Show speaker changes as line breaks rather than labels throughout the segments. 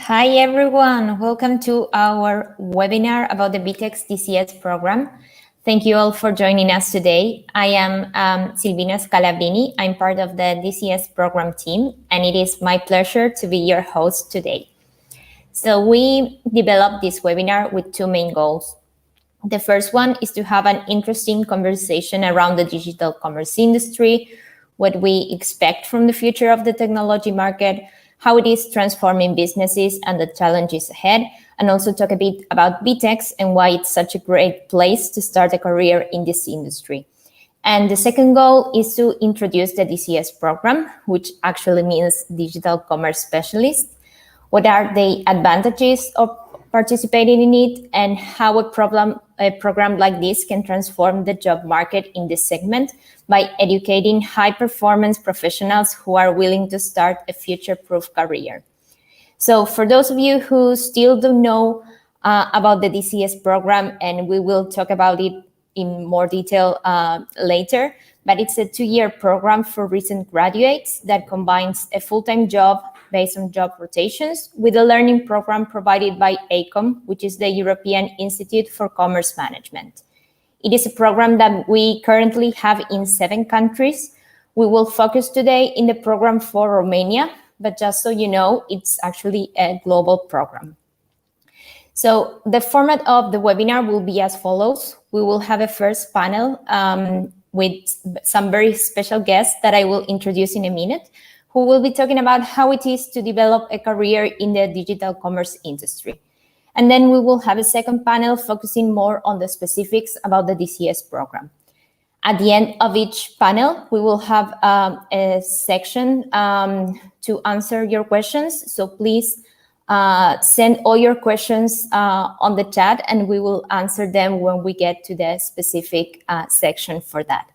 Hi everyone, welcome to our webinar about the VTEX DCS program. Thank you all for joining us today. I am Silvina Scalabrini. I'm part of the DCS program team, and it is my pleasure to be your host today. So we developed this webinar with two main goals. The first one is to have an interesting conversation around the digital commerce industry, what we expect from the future of the technology market, how it is transforming businesses and the challenges ahead, and also talk a bit about VTEX and why it's such a great place to start a career in this industry. And the second goal is to introduce the DCS program, which actually means Digital Commerce Specialist. What are the advantages of participating in it, and how a program like this can transform the job market in this segment by educating high-performance professionals who are willing to start a future-proof career. So for those of you who still don't know about the DCS program, and we will talk about it in more detail later, but it's a 2-year program for recent graduates that combines a full-time job based on job rotations with a learning program provided by ACOM, which is the European Institute for Commerce Management. It is a program that we currently have in 7 countries. We will focus today in the program for Romania, but just so you know, it's actually a global program. So the format of the webinar will be as follows. We will have a first panel with some very special guests that I will introduce in a minute, who will be talking about how it is to develop a career in the digital commerce industry. And then we will have a second panel focusing more on the specifics about the DCS program. At the end of each panel, we will have a section to answer your questions. So please send all your questions on the chat, and we will answer them when we get to the specific section for that.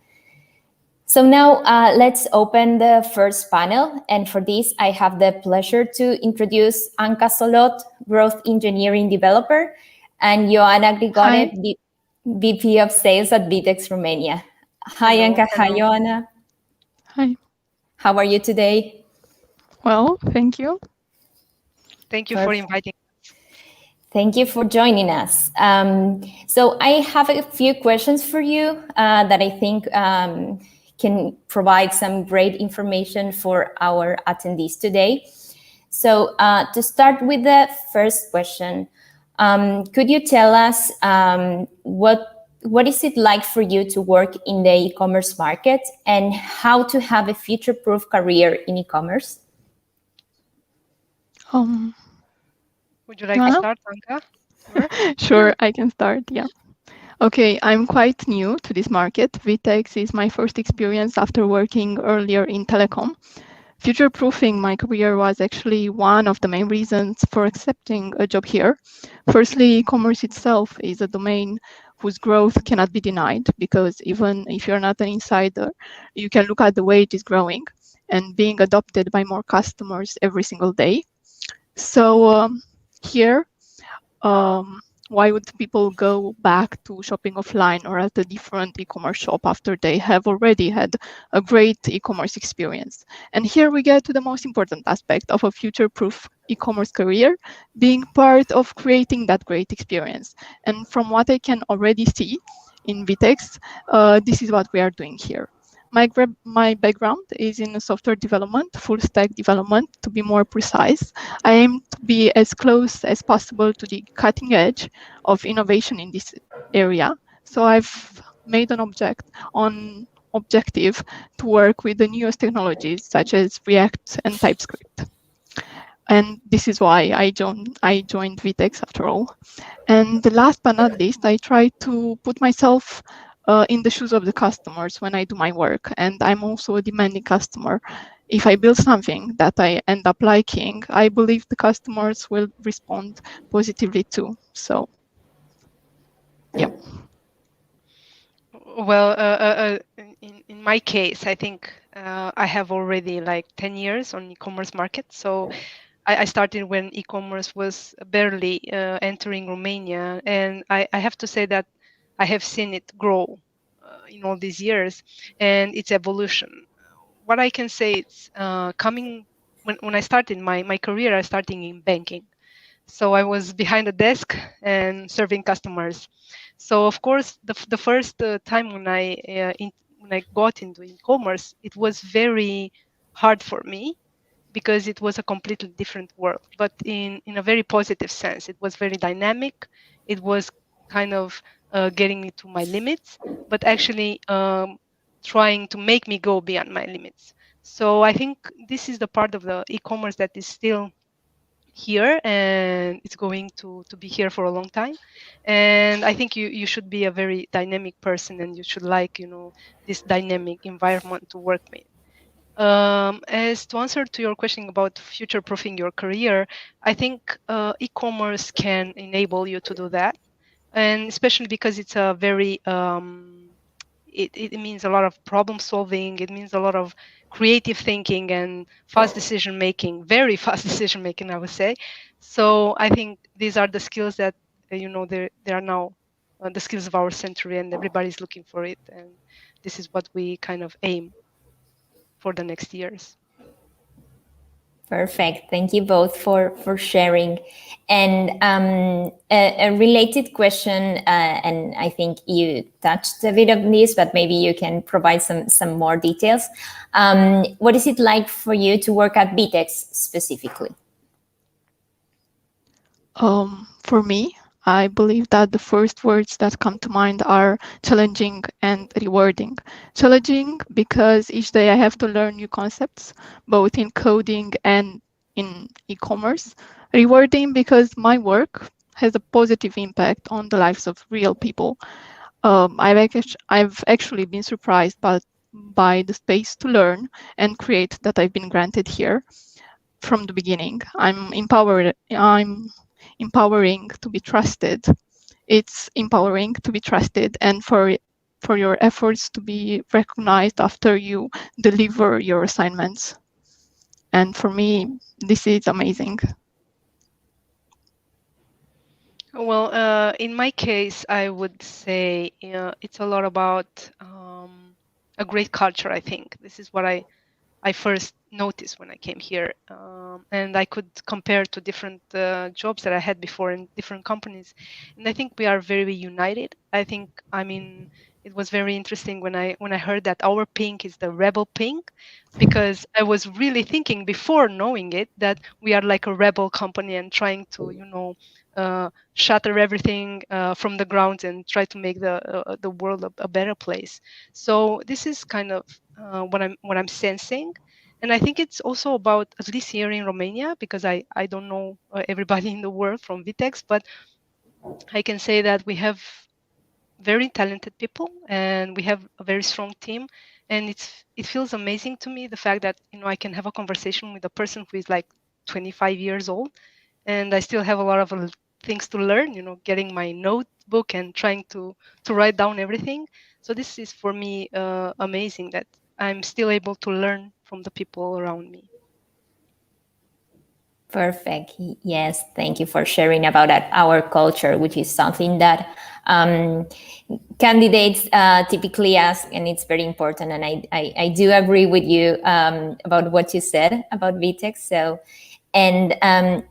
So now let's open the first panel. And for this, I have the pleasure to introduce Anca Solot, Growth Engineering Developer, and Joanna Grigore, VP of Sales at VTEX Romania. Hi,
Hello.
Anca. Hi, Joanna.
Hi.
How are you today?
Well, thank you.
Thank you for inviting us.
Thank you for joining us. So I have a few questions for you that I think can provide some great information for our attendees today. So to start with the first question, could you tell us what is it like for you to work in the e-commerce market, and how to have a future-proof career in e-commerce?
Would you like to start, Anca?
Sure, I can start, yeah. Okay, I'm quite new to this market. VTEX is my first experience after working earlier in telecom. Future-proofing my career was actually one of the main reasons for accepting a job here. Firstly, e-commerce itself is a domain whose growth cannot be denied, because even if you're not an insider, you can look at the way it is growing and being adopted by more customers every single day. So here, why would people go back to shopping offline or at a different e-commerce shop after they have already had a great e-commerce experience? And here we get to the most important aspect of a future-proof e-commerce career, being part of creating that great experience. And from what I can already see in VTEX, this is what we are doing here. My background is in software development, full stack development, to be more precise. I aim to be as close as possible to the cutting edge of innovation in this area. So I've made an objective to work with the newest technologies such as React and TypeScript. And this is why I joined VTEX after all. And last but not least, I try to put myself in the shoes of the customers when I do my work. And I'm also a demanding customer. If I build something that I end up liking, I believe the customers will respond positively too. So, yeah.
Well, in my case, I think I have already like 10 years on e-commerce market. So I started when e-commerce was barely entering Romania. And I have to say that I have seen it grow in all these years and its evolution. What I can say is coming when I started my career, I started in banking. So I was behind the desk and serving customers. So of course, the first time when when I got into e-commerce, it was very hard for me because it was a completely different world, but in a very positive sense. It was very dynamic. It was kind of getting me to my limits, but actually trying to make me go beyond my limits. So I think this is the part of the e-commerce that is still here, and it's going to be here for a long time. And I think you should be a very dynamic person, and you should like, this dynamic environment to work with. As to answer to your question about future proofing your career, I think e-commerce can enable you to do that, and especially because it's a very it means a lot of problem solving. It means a lot of creative thinking and fast decision making, very fast decision making, I would say. So I think these are the skills that they are now the skills of our century, and everybody's looking for it. And this is what we kind of aim for the next years.
Perfect. Thank you both for sharing. And a related question, and I think you touched a bit on this, but maybe you can provide some more details. What is it like for you to work at VTEX specifically?
For me, I believe that the first words that come to mind are challenging and rewarding. Challenging because each day I have to learn new concepts, both in coding and in e-commerce. Rewarding because my work has a positive impact on the lives of real people. I've actually been surprised by the space to learn and create that I've been granted here from the beginning. I'm empowering to be trusted. It's empowering to be trusted, and for your efforts to be recognized after you deliver your assignments. And for me, this is amazing.
Well, in my case, I would say it's a lot about a great culture. I think this is what I first noticed when I came here, and I could compare to different jobs that I had before in different companies, and I think we are very united. I mean, it was very interesting when I heard that our pink is the rebel pink, because I was really thinking before knowing it that we are like a rebel company and trying to shatter everything from the ground and try to make the world a better place. So this is kind of what I'm sensing. And I think it's also about, at least here in Romania, because I don't know everybody in the world from VTEX, but I can say that we have very talented people and we have a very strong team. And it feels amazing to me, the fact that I can have a conversation with a person who is like 25 years old, and I still have a lot of things to learn, getting my notebook and trying to write down everything. So this is for me amazing, that I'm still able to learn from the people around me.
Perfect. Yes, thank you for sharing about our culture, which is something that candidates typically ask, and it's very important. And I do agree with you about what you said about VTEX. So, and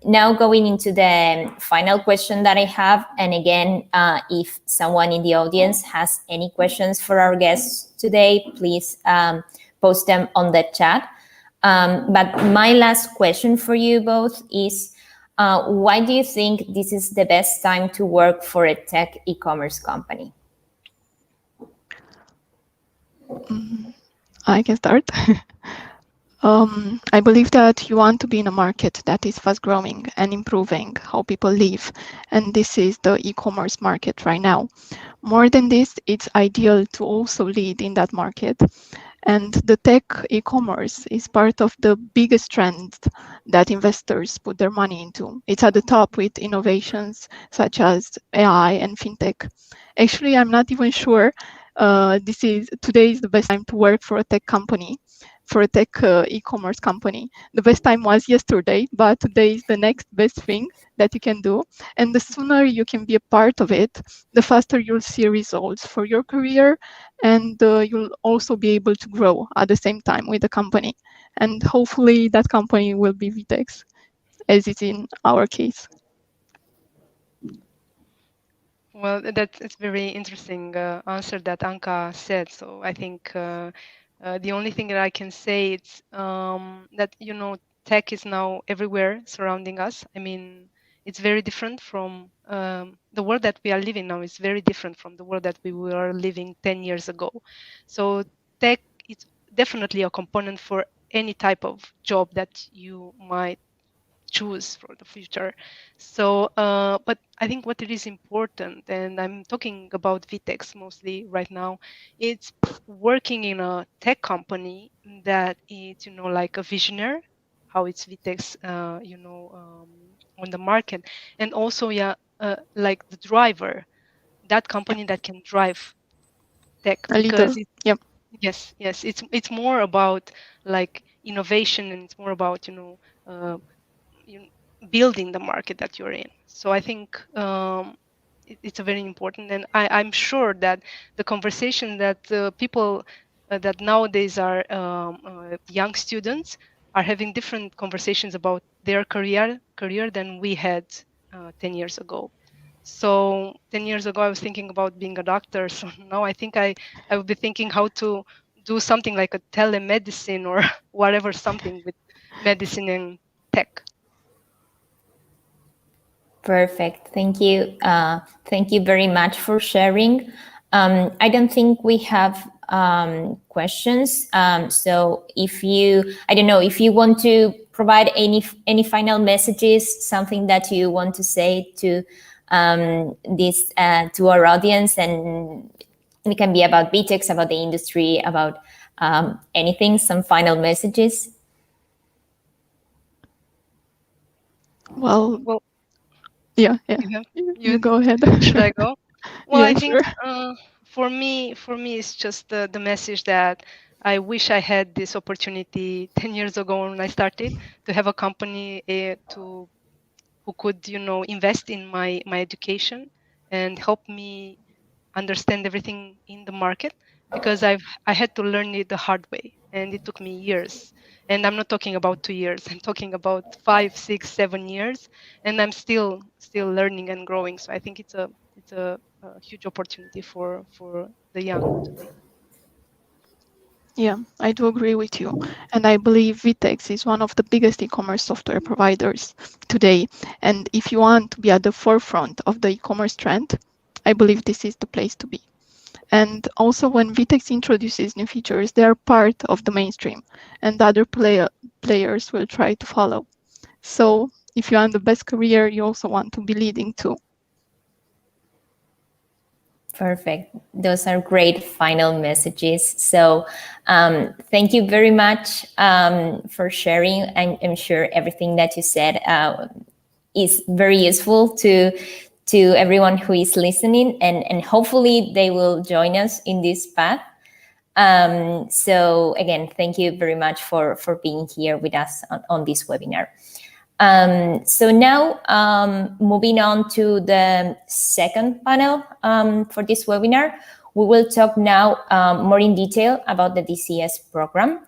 now going into the final question that I have, and again, if someone in the audience has any questions for our guests today, please post them on the chat. But my last question for you both is, why do you think this is the best time to work for a tech e-commerce company?
I can start. I believe that you want to be in a market that is fast growing and improving how people live. And this is the e-commerce market right now. More than this, it's ideal to also lead in that market. And the tech e-commerce is part of the biggest trend that investors put their money into. It's at the top with innovations such as AI and fintech. Actually, I'm not even sure today is the best time to work for a tech company, for a tech e-commerce company. The best time was yesterday, but today is the next best thing that you can do. And the sooner you can be a part of it, the faster you'll see results for your career, and you'll also be able to grow at the same time with the company. And hopefully that company will be VTEX, as it's in our case.
Well, it's very interesting answer that Anca said. So I think the only thing that I can say is that tech is now everywhere surrounding us. I mean, it's very different from the world that we are living now. Is very different from the world that we were living 10 years ago. So tech is definitely a component for any type of job that you might choose for the future. So, but I think what it is important, and I'm talking about VTEX mostly right now, it's working in a tech company that is, like a visionary, how it's VTEX, on the market, and also, like the driver, that company that can drive tech,
A
because
leader. Yep.
yes, it's more about like innovation, and it's more about uh, you building the market that you're in. So I think it's a very important, and I'm sure that the conversation that people that nowadays are young students are having different conversations about their career than we had 10 years ago. So 10 years ago, I was thinking about being a doctor. So now I think I would be thinking how to do something like a telemedicine or whatever, something with medicine and tech.
Perfect. Thank you. Thank you very much for sharing. I don't think we have questions. So I don't know, if you want to provide any final messages, something that you want to say to this to our audience, and it can be about VTEX, about the industry, about anything. Some final messages.
Well,
Well,
yeah. You go ahead.
should I go? Well,
Yeah,
I think
sure.
for me, it's just the message that I wish I had this opportunity 10 years ago when I started to have a company who could, invest in my education and help me understand everything in the market, because I had to learn it the hard way, and it took me years. And I'm not talking about 2 years. I'm talking about 5, 6, 7 years, and I'm still learning and growing. So I think it's a huge opportunity for the young today.
Yeah, I do agree with you. And I believe VTEX is one of the biggest e-commerce software providers today. And if you want to be at the forefront of the e-commerce trend, I believe this is the place to be. And also when VTEX introduces new features, they are part of the mainstream, and other players will try to follow. So if you want the best career, you also want to be leading too.
Perfect. Those are great final messages. So thank you very much for sharing. I'm sure everything that you said is very useful to everyone who is listening, and hopefully they will join us in this path. So again, thank you very much for being here with us on this webinar. So now, moving on to the second panel for this webinar, we will talk now more in detail about the DCS program.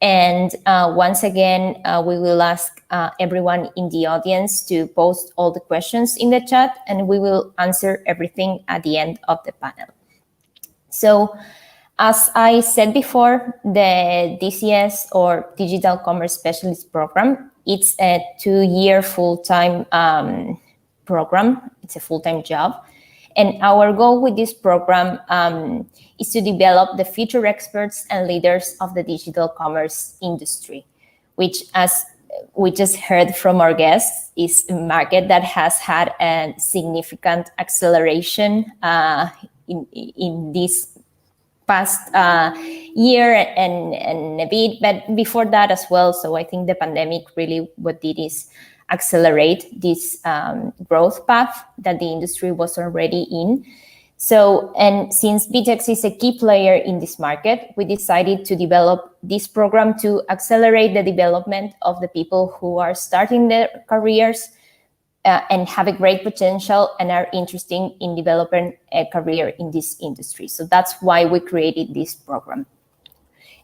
And once again, we will ask everyone in the audience to post all the questions in the chat, and we will answer everything at the end of the panel. So, as I said before, the DCS, or Digital Commerce Specialist Program, it's a 2-year full-time program. It's a full-time job. And our goal with this program is to develop the future experts and leaders of the digital commerce industry, which, as we just heard from our guests, is a market that has had a significant acceleration in this past year and a bit, but before that as well. So I think the pandemic really what did is accelerate this growth path that the industry was already in. So, and since VTEX is a key player in this market, we decided to develop this program to accelerate the development of the people who are starting their careers and have a great potential and are interested in developing a career in this industry. So that's why we created this program.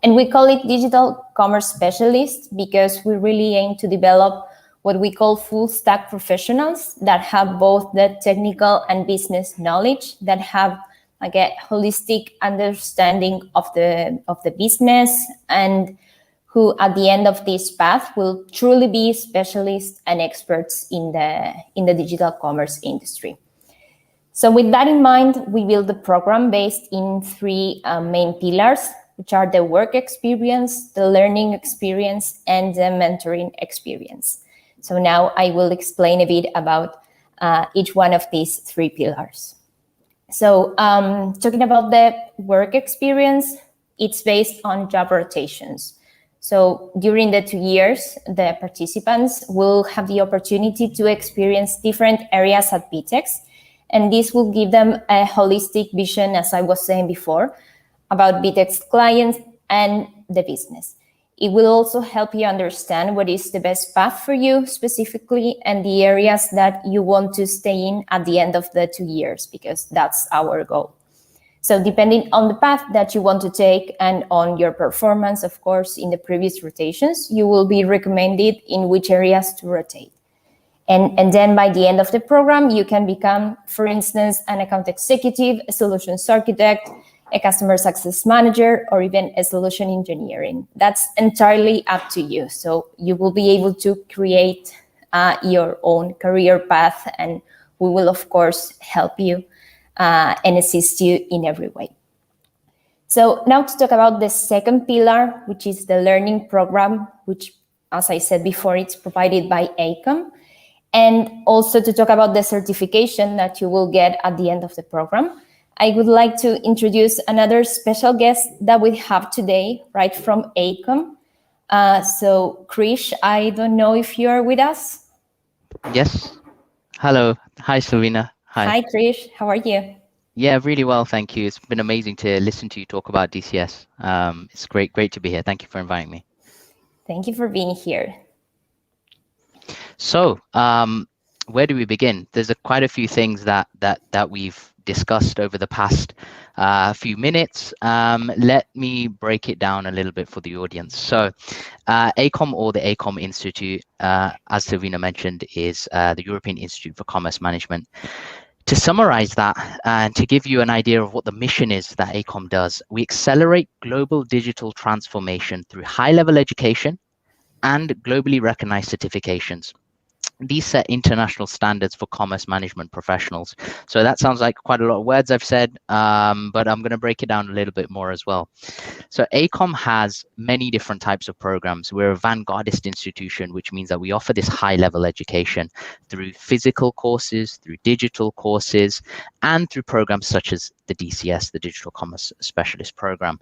And we call it Digital Commerce Specialist because we really aim to develop what we call full stack professionals that have both the technical and business knowledge, that have like a holistic understanding of the business, and who at the end of this path will truly be specialists and experts in the digital commerce industry. So with that in mind, we built the program based in three main pillars, which are the work experience, the learning experience, and the mentoring experience. So now I will explain a bit about each one of these three pillars. So talking about the work experience, it's based on job rotations. So during the 2 years, the participants will have the opportunity to experience different areas at VTEX, and this will give them a holistic vision, as I was saying before, about VTEX clients and the business. It will also help you understand what is the best path for you specifically and the areas that you want to stay in at the end of the 2 years, because that's our goal. So depending on the path that you want to take and on your performance, of course, in the previous rotations, you will be recommended in which areas to rotate. And then by the end of the program, you can become, for instance, an account executive, a solutions architect, a customer success manager, or even a solution engineering. That's entirely up to you. So you will be able to create your own career path, and we will, of course, help you and assist you in every way. So now to talk about the second pillar, which is the learning program, which, as I said before, it's provided by AECOM. And also to talk about the certification that you will get at the end of the program. I would like to introduce another special guest that we have today, right from AECOM. So Krish, I don't know if you are with us.
Yes. Hello. Hi, Silvina.
Hi, Krish. How are you?
Yeah, really well, thank you. It's been amazing to listen to you talk about DCS. It's great to be here. Thank you for inviting me.
Thank you for being here.
So, where do we begin? There's quite a few things that we've discussed over the past few minutes. Let me break it down a little bit for the audience. So, AECOM, or the AECOM Institute, as Silvina mentioned, is the European Institute for Commerce Management. To summarize that and to give you an idea of what the mission is that AECOM does, we accelerate global digital transformation through high-level education and globally recognized certifications. These set international standards for commerce management professionals. So that sounds like quite a lot of words I've said, but I'm going to break it down a little bit more as well. So AECOM has many different types of programs. We're a vanguardist institution, which means that we offer this high-level education through physical courses, through digital courses, and through programs such as the DCS, the Digital Commerce Specialist Program.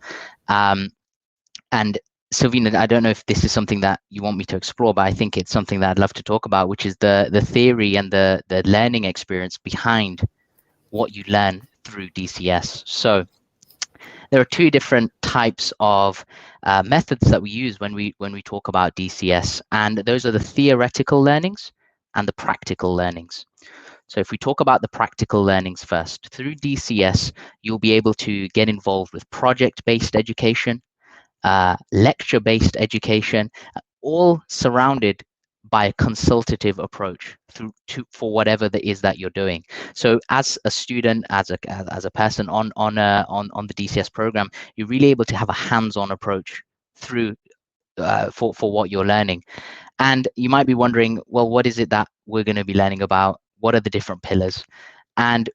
And Silvina, I don't know if this is something that you want me to explore, but I think it's something that I'd love to talk about, which is the theory and the learning experience behind what you learn through DCS. So there are two different types of methods that we use when we talk about DCS, and those are the theoretical learnings and the practical learnings. So if we talk about the practical learnings first, through DCS, you'll be able to get involved with project-based education, lecture-based education, all surrounded by a consultative approach for whatever that is that you're doing. So as a student, as a person on the DCS program, you're really able to have a hands-on approach through for what you're learning. And you might be wondering, well, what is it that we're going to be learning about? What are the different pillars? And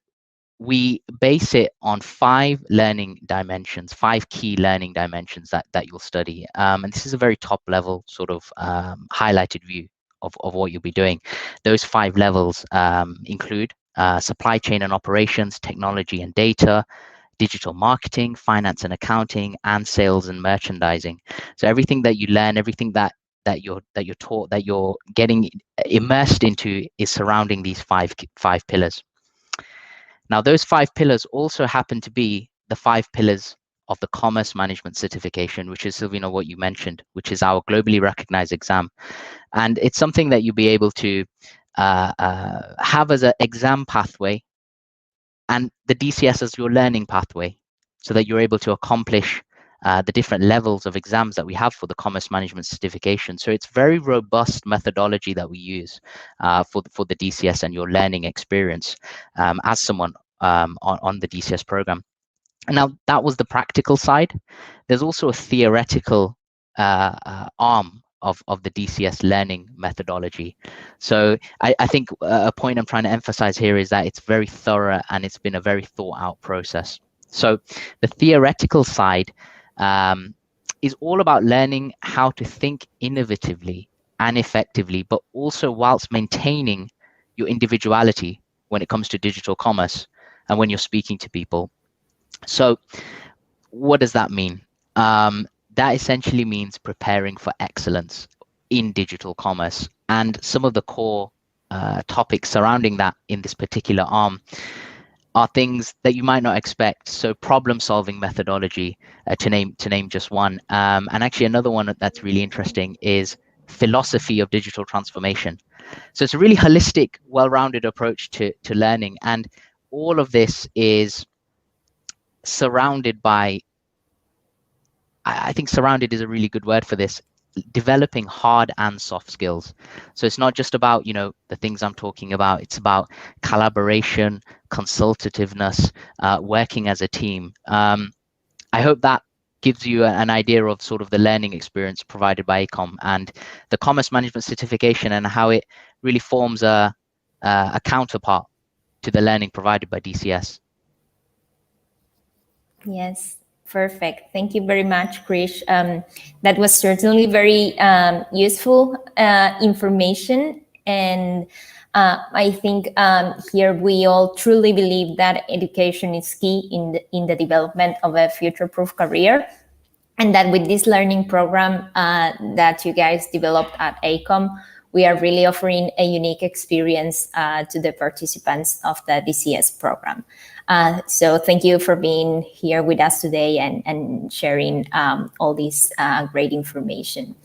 we base it on 5 learning dimensions, 5 key learning dimensions that you'll study. And this is a very top level sort of highlighted view of what you'll be doing. Those 5 levels include supply chain and operations, technology and data, digital marketing, finance and accounting, and sales and merchandising. So everything that you learn, everything that you're taught, that you're getting immersed into, is surrounding these 5 pillars. Now, those 5 pillars also happen to be the 5 pillars of the Commerce Management Certification, which is, Silvina, what you mentioned, which is our globally recognized exam. And it's something that you'll be able to have as an exam pathway, and the DCS as your learning pathway, so that you're able to accomplish the different levels of exams that we have for the commerce management certification. So it's very robust methodology that we use for the DCS and your learning experience as someone on the DCS program. And now that was the practical side. There's also a theoretical arm of the DCS learning methodology. So I think a point I'm trying to emphasize here is that it's very thorough and it's been a very thought out process. So the theoretical side is all about learning how to think innovatively and effectively, but also whilst maintaining your individuality when it comes to digital commerce and when you're speaking to people. So what does that mean? That essentially means preparing for excellence in digital commerce. And some of the core topics surrounding that in this particular arm are things that you might not expect. So problem-solving methodology, to name just one. And actually another one that's really interesting is philosophy of digital transformation. So it's a really holistic, well-rounded approach to learning. And all of this is surrounded by, I think surrounded is a really good word for this, developing hard and soft skills. So it's not just about, the things I'm talking about. It's about collaboration, consultativeness, working as a team. I hope that gives you an idea of sort of the learning experience provided by ACOM and the commerce management certification and how it really forms a counterpart to the learning provided by DCS.
Yes, perfect. Thank you very much, Krish. That was certainly very useful information. And I think here we all truly believe that education is key in the development of a future-proof career. And that with this learning program that you guys developed at ACOM, we are really offering a unique experience to the participants of the DCS program. So thank you for being here with us today and sharing all this great information.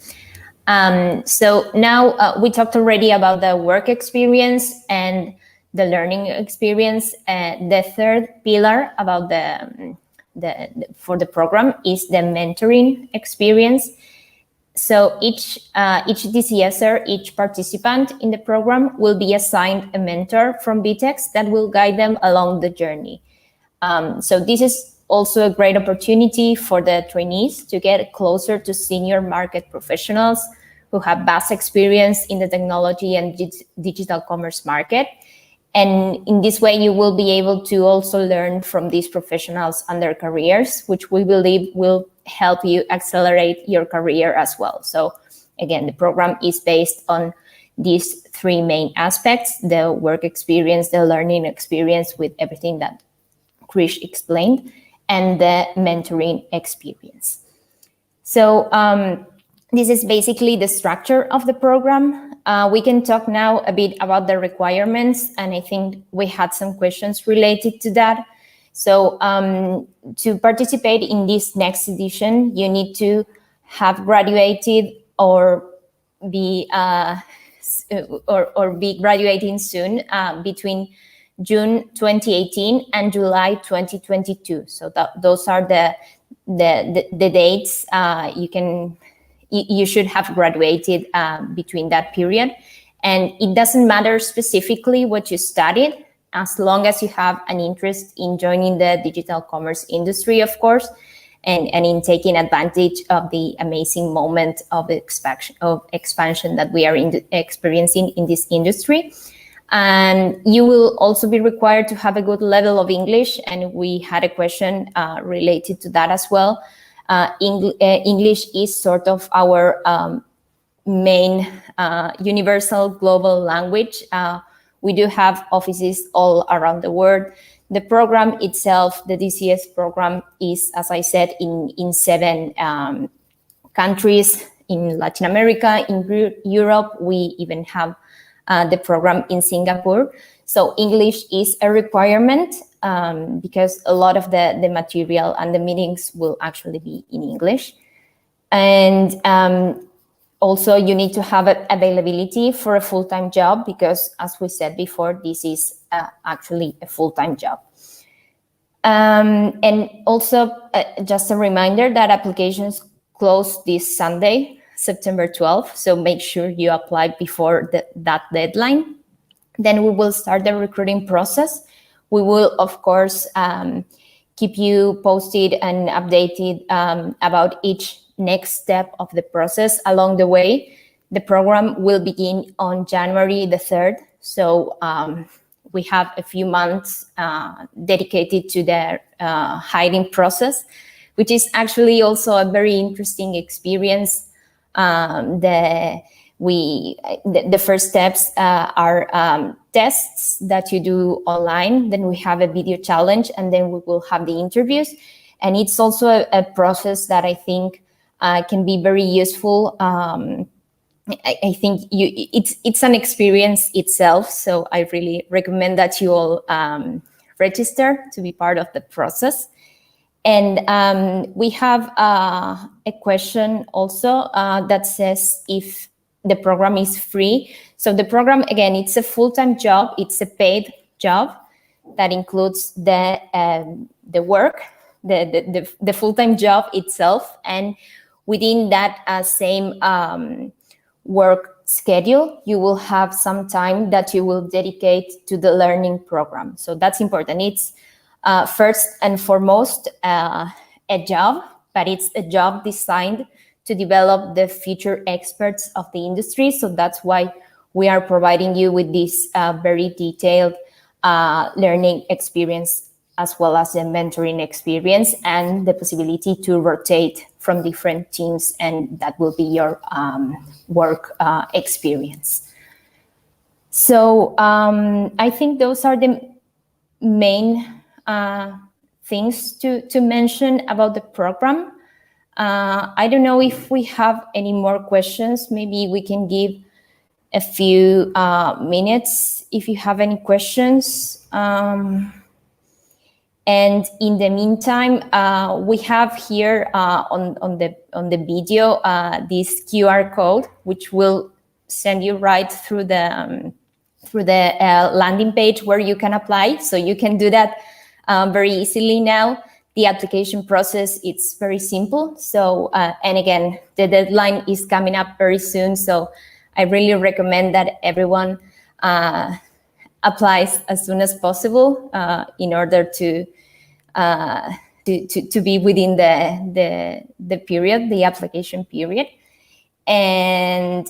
So now we talked already about the work experience and the learning experience. The third pillar about for the program is the mentoring experience. So each DCSer, each participant in the program will be assigned a mentor from VTEX that will guide them along the journey. So this is also a great opportunity for the trainees to get closer to senior market professionals who have vast experience in the technology and digital commerce market. And in this way, you will be able to also learn from these professionals and their careers, which we believe will help you accelerate your career as well. So again, the program is based on these three main aspects: the work experience, the learning experience with everything that Krish explained, and the mentoring experience. So this is basically the structure of the program. We can talk now a bit about the requirements, and I think we had some questions related to that. So to participate in this next edition, you need to have graduated or be graduating soon between June 2018 and July 2022. So those are the dates you should have graduated between that period. And it doesn't matter specifically what you studied, as long as you have an interest in joining the digital commerce industry, of course, and in taking advantage of the amazing moment of expansion that we are experiencing in this industry. And you will also be required to have a good level of English. And we had a question related to that as well. English is sort of our main universal global language. We do have offices all around the world. The program itself, the DCS program, is, as I said, in 7 countries in Latin America, in Europe. We even have the program in Singapore. So English is a requirement because a lot of the material and the meetings will actually be in English. And also you need to have availability for a full-time job because, as we said before, this is actually a full-time job. And also, just a reminder that applications close this Sunday, September 12th. So make sure you apply before that deadline. Then we will start the recruiting process. We will, of course, keep you posted and updated about each next step of the process along the way. The program will begin on January the 3rd. So we have a few months dedicated to the hiring process, which is actually also a very interesting experience. The first steps are tests that you do online. Then we have a video challenge, and then we will have the interviews. And it's also a process that I think can be very useful. I think it's an experience itself. So I really recommend that you all register to be part of the process. And we have a question also that says if the program is free. So the program, again, it's a full-time job. It's a paid job that includes the work, the full-time job itself. And within that same work schedule, you will have some time that you will dedicate to the learning program. So that's important. It's first and foremost a job, but it's a job designed to develop the future experts of the industry. So that's why we are providing you with this very detailed learning experience, as well as a mentoring experience and the possibility to rotate from different teams, and that will be your work experience. So I think those are the main things to mention about the program. I don't know if we have any more questions. Maybe we can give a few minutes if you have any questions. And in the meantime, we have here on the video this QR code, which will send you right through the landing page where you can apply. So you can do that very easily now. The application process, it's very simple. So, and again, the deadline is coming up very soon. So I really recommend that everyone applies as soon as possible in order to be within the period, the application period. And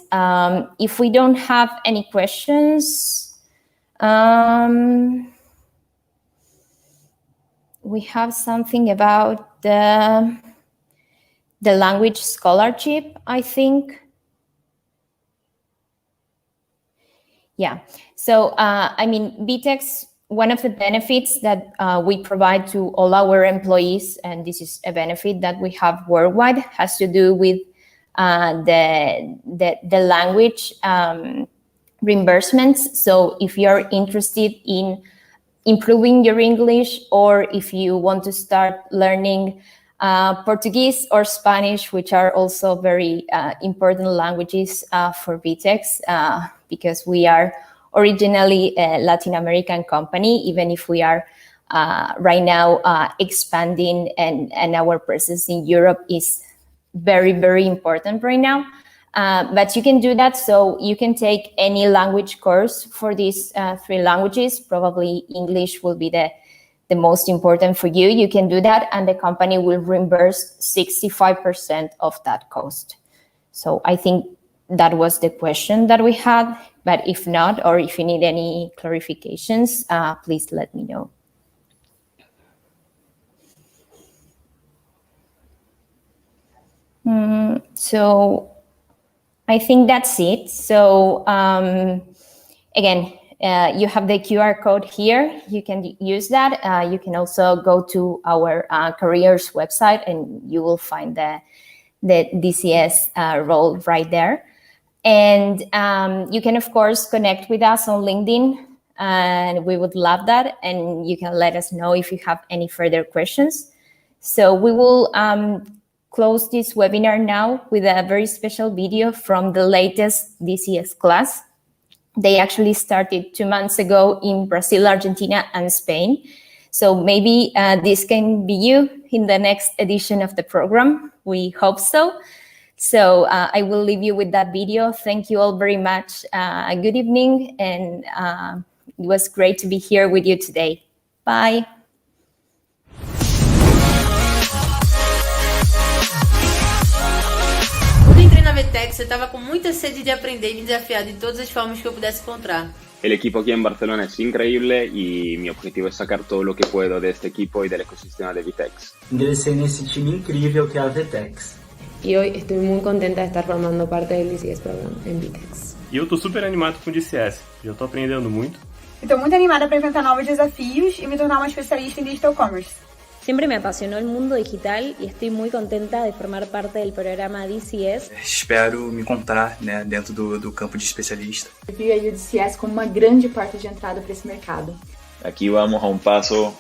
if we don't have any questions, we have something about the language scholarship, I think. Yeah, so I mean, VTEX, one of the benefits that we provide to all our employees, and this is a benefit that we have worldwide, has to do with the language reimbursements. So if you're interested in improving your English, or if you want to start learning Portuguese or Spanish, which are also very important languages for VTEX, because we are originally a Latin American company, even if we are right now expanding, and our presence in Europe is very, very important right now. But you can do that. So you can take any language course for these 3 languages. Probably English will be the most important for you. You can do that, and the company will reimburse 65% of that cost. So I think that was the question that we had. But if not, or if you need any clarifications, please let me know. So I think that's it. So again, you have the QR code here. You can use that. You can also go to our careers website, and you will find the DCS role right there. And you can, of course, connect with us on LinkedIn, and we would love that. And you can let us know if you have any further questions. So we will close this webinar now with a very special video from the latest DCS class. They actually started 2 months ago in Brazil, Argentina, and Spain. So maybe this can be you in the next edition of the program. We hope so. So I will leave you with that video. Thank you all very much. Good evening, and it was great to be here with you today. Bye.
Quando entrei na VTEX, eu estava com muita sede de aprender y me desafiar de todas las formas que yo pudiese encontrar.
El equipo aquí en Barcelona es increíble y mi objetivo es sacar todo lo que puedo de este equipo y del ecosistema de VTEX.
Ingressei nesse time incrível que é a VTEX.
Y hoy estoy muy contenta de estar formando parte del DCS Program en VTEX.
E eu tô super animado com o DCS, já tô aprendendo muito.
Estou muito animada para enfrentar novos desafios y me tornar uma especialista en Digital Commerce.
Siempre me apasionó el mundo digital y estoy muy contenta de formar parte del programa DCS.
Espero me encontrar, né, dentro do campo de especialista.
Eu vi aí o DCS como uma grande porta de entrada para esse mercado.
Aqui vamos a um passo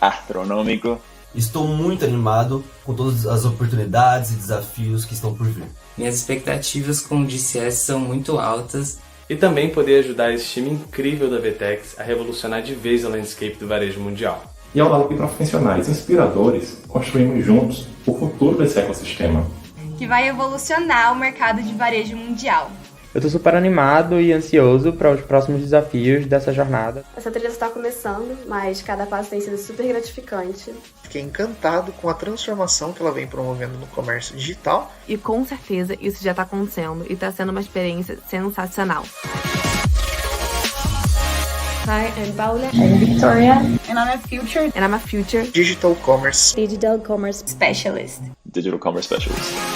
astronômico.
Estou muito animado com todas as oportunidades e desafios que estão por vir.
Minhas expectativas com o DCS são muito altas.
E também poder ajudar esse time incrível da VTEX a revolucionar de vez o landscape do varejo mundial.
E ao lado de profissionais inspiradores, construímos juntos o futuro desse ecossistema,
que vai evolucionar o mercado de varejo mundial.
Eu estou super animado e ansioso para os próximos desafios dessa jornada.
Essa trilha está começando, mas cada passo tem sido super gratificante.
Fiquei encantado com a transformação que ela vem promovendo no comércio digital.
E com certeza isso já está acontecendo e está sendo uma experiência sensacional.
Hi, I'm Paula.
I'm Victoria. And I'm a future
Digital
Commerce
Specialist.
Digital Commerce Specialist.